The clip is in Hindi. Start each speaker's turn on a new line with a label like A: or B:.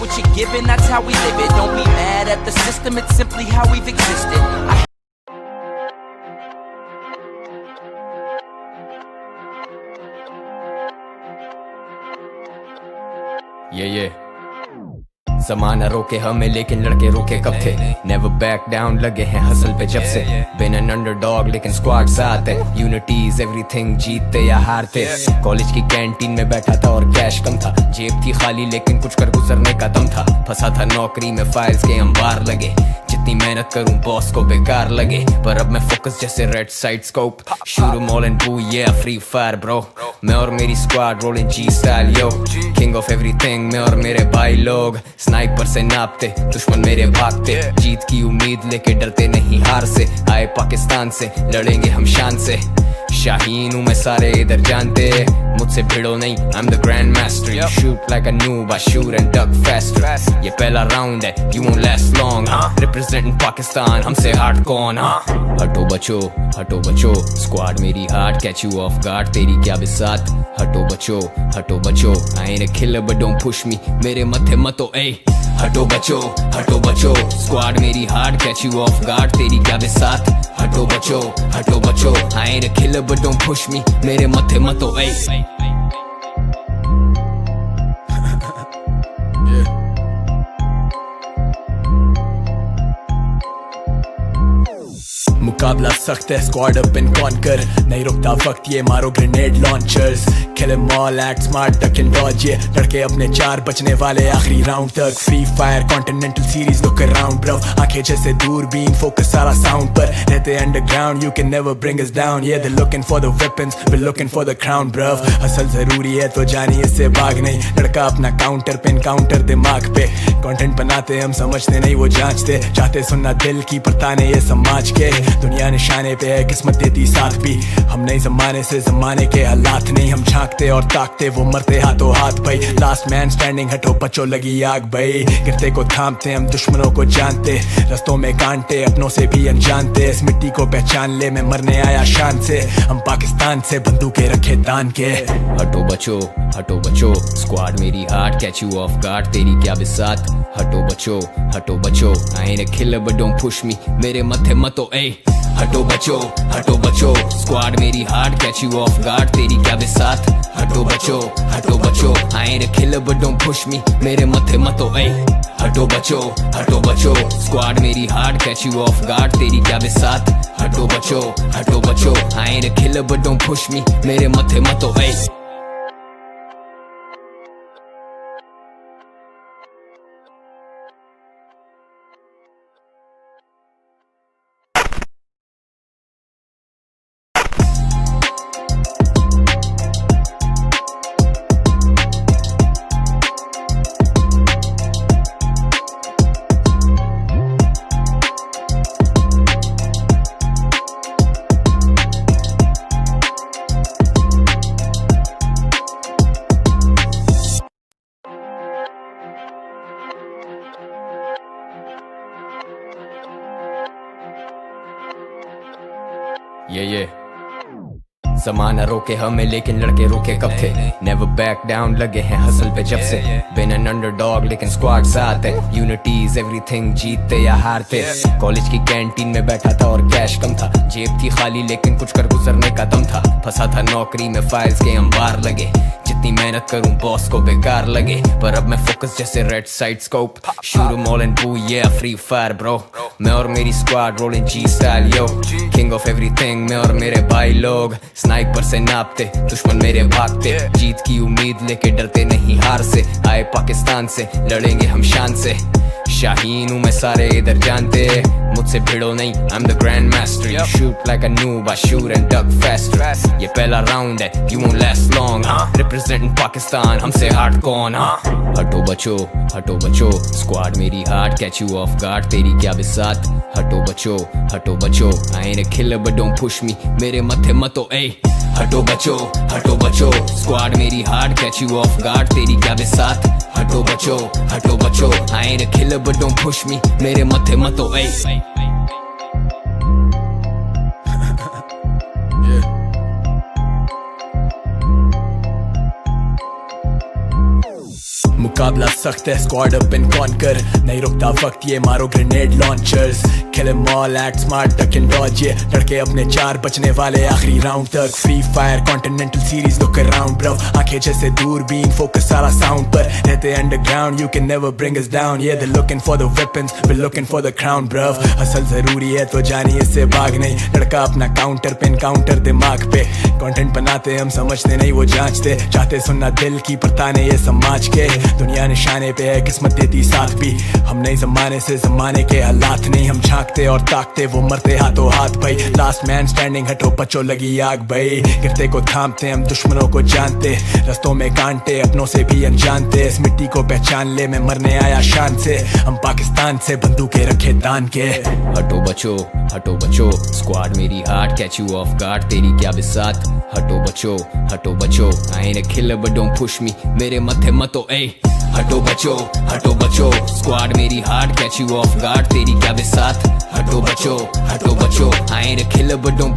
A: what you're given, that's how we live it. Don't be mad at the system, it's simply how we've existed.
B: Yeah. ज़माना रोके हमें लेकिन लड़के रुके कब थे? Never back down, लगे हैं हसल पे जब से. Been an underdog लेकिन स्क्वाड साथ है. Unity is everything, जीतते या हारते. कॉलेज की कैंटीन में बैठा था और कैश कम था. जेब थी खाली लेकिन कुछ कर गुजरने का दम था. फंसा था नौकरी में, फाइल्स के अंबार लगे. जितनी मेहनत करूं बॉस को बेकार लगे. पर अब मैं फोकस जैसे red side scope. Shoot 'em all and boo, yeah, free fire bro. मैं और मेरी squad rolling G style yo. King of everything, मैं और मेरे भाई लोग. स्नाइपर से नापते, दुश्मन मेरे भागते. जीत की उम्मीद लेके डरते नहीं हार से. आए पाकिस्तान से, लड़ेंगे हम शान से. शाहीन हूँ मैं, सारे इधर जानते. मुझसे भिड़ो नहीं, I'm the grand master. You shoot like a noob, I shoot and duck faster. ये पहला राउंड है, you won't last long. Representing Pakistan, हमसे हार्ड कौन? हटो बचो, स्क्वाड मेरी hard. Catch you off guard, तेरी क्या बिसात. हटो बचो, I ain't a killer but don't push me. मेरे मथे मतो ऐ. हटो बचो, स्क्वाड मेरी hard. Catch you off guard, तेरी क्या बिसात. हटो बचो, I ain't a killer but don't push me. मेरे मथे मतो ऐ. मुकाबला सख्त है, स्क्वाड अप एंड कॉन्कर. नहीं रुकता वक्त, ये मारो grenade launchers. Kill am all, act smart, duck and Dodge. ये लड़के अपने 4 बचने वाले आखिरी राउंड तक. Free fire continental series, look around bro. आंखें जैसे दूरबीन, फोकस सारा साउंड पर. रहते underground, you can never bring us down. Yeah, they're looking for the weapons, we're looking for the crown bro. Hustle जरूरी है तो जानिए इससे भाग नहीं. लड़का अपना काउंटर पे एनकाउंटर दिमाग पे. कंटेंट बनाते हम समझते नहीं, वो जांचते. चाहते सुनना दिल की पर ताने ये समाज के. दुनिया निशाने पे है, किस्मत देती साथ भी. हम नहीं जमाने से, जमाने के हालात नहीं. हम झांकते और ताकते, वो मरते हाथों हाथ भाई. लास्ट मैन स्टैंडिंग, हटो बचो, लगी आग भाई. गिरते को थामते, हम दुश्मनों को जानते. रस्तों में कांटे, अपनों से भी अनजानते. इस मिट्टी को पहचान ले, मैं मरने आया शान से. हम पाकिस्तान से बंदूकें रखे तान के. हटो बचो, स्क्वाड मेरी hard. Catch you of guard, तेरी क्या बिसात. हटो बचो, I ain't a killer but don't push me. मेरे मथे मतो ऐ. हटो बचो, स्क्वाड मेरी hard. Catch you of guard, तेरी क्या बिसात. हटो बचो, I ain't a killer but don't push me. मेरे मथे मतो ऐ. हटो बचो, स्क्वाड मेरी hard. Catch you of guard, तेरी क्या बिसात. हटो बचो, I ain't a killer but don't push me. मेरे मथे मतो ऐ. Yeah. ज़माना रोके हमें लेकिन लड़के रुके कब थे? Never back down, लगे हैं हसल पे जब से. Been an underdog लेकिन स्क्वाड साथ है. Unity is everything, जीतते या हारते. कॉलेज की कैंटीन में बैठा था और कैश कम था. जेब थी खाली लेकिन कुछ कर गुजरने का दम था. फंसा था नौकरी में, फाइल्स के अंबार लगे. जितनी मेहनत करूं बॉस को बेकार लगे. पर अब मैं फोकस जैसे red side scope. Shoot 'em all and boo, yeah, free fire bro. मैं और मेरी squad rolling G style yo. King of everything, मैं और मेरे भाई लोग. स्नाइपर से नापते, दुश्मन मेरे भागते. जीत की उम्मीद लेके डरते नहीं हार से. आए पाकिस्तान से, लड़ेंगे हम शान से. शाहीन हूँ मैं, सारे इधर जानते. मुझसे भिड़ो नहीं, I'm the grand master. You shoot like a noob, I shoot and duck faster. ये पहला राउंड है, you won't last long. Representing Pakistan, हमसे हार्ड कौन? हटो बचो, स्क्वाड मेरी hard. Catch you off guard, तेरी क्या बिसात. हटो बचो, I ain't a killer but don't push me. मेरे मथे मतो ऐ. हटो बचो, स्क्वाड मेरी hard. Catch you off guard, तेरी क्या बिसात. हटो बचो, I ain't a killer but don't push me. मेरे मथे मतो ऐ. मुकाबला सख्त है, स्क्वाड अप एंड कॉन्कर, नहीं रुकता वक्त ये मारो grenade launchers, kill am all, act smart, duck and Dodge, ये लड़के अपने 4 बचने वाले आखिरी राउंड तक। Free fire continental series, look around bro, आंखें जैसे दूरबीन, फोकस सारा साउंड पर, रहते underground, you can never bring us down, yeah they're looking for the weapons, we're looking for the crown bro, hustle जरूरी है तो जानिए इससे भाग नहीं, लड़का अपना काउंटर पे एनकाउंटर दिमाग पे, कंटेंट बनाते हम समझते नहीं वो जांचते, चाहते सुनना दिल की पर ताने ये समाज के, दुनिया निशाने पे है किस्मत देती साथ भी, हम नहीं जमाने से जमाने के हालात नहीं, हम झांकते और ताकते वो मरते हाथों हाथ भाई, लास्ट मैन स्टैंडिंग, हटो बच्चों लगी आग भाई, गिरते को थामते हम दुश्मनों को जानते, रस्तों में कांटे अपनों से भी अनजानते, इस मिट्टी को पहचान ले मैं मरने आया शान से, हम पाकिस्तान से बंदूकें रखे तान के।
C: हटो बचो, स्क्वाड मेरी heart, catch you of guard, तेरी क्या बिसात, हटो बचो, I am a killer but don't push me, मेरे मथे मतो ए, हटो बचो, स्क्वाड मेरी heart, catch you of guard, तेरी क्या बिसात, हटो बचो, I am a killer but don't